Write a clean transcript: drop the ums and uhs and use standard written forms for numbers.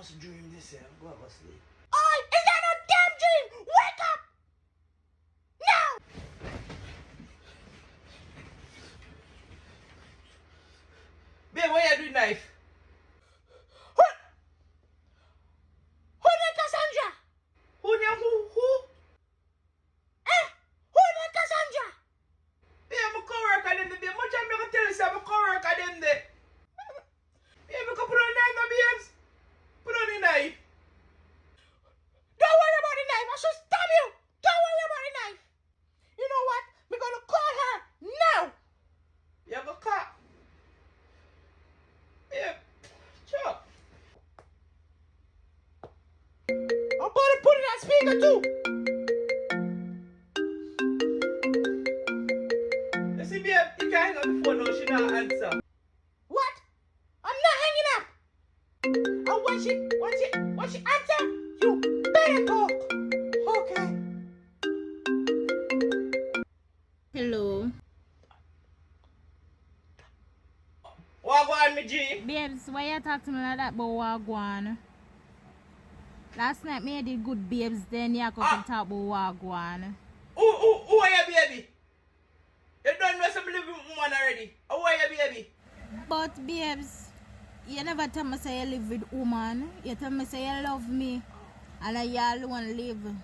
must dream this, yeah. Go have a sleep. Oi, is that no damn dream? Wake up! Now! Babe, what you doing, knife? Who the Cassandra? Who? Eh? Who the Cassandra? Babe, I'm a co-worker them there. Much I'm gonna tell you, say I'm a co-worker them there. Babe, you can put on the knife, no babes. Put on the knife. Don't worry about the knife. I should stab you. Don't worry about the knife. You know what? We're gonna call her now. You have a car. Babe, chop. I'm gonna put it on speaker too. You see, babe, you can't hang up the phone now. She not answer. What? I'm not hanging up. And when she answer, you better talk. Okay. Hello. What go on, me G? Babes, why you talk to me like that about Wagwan? Last night me did good babes, then you come to talk about Wagwan. Who are you, baby? You don't know some living woman already. Who are you, baby? But babes, you never tell me say you live with woman. You tell me say you love me. And I alone live.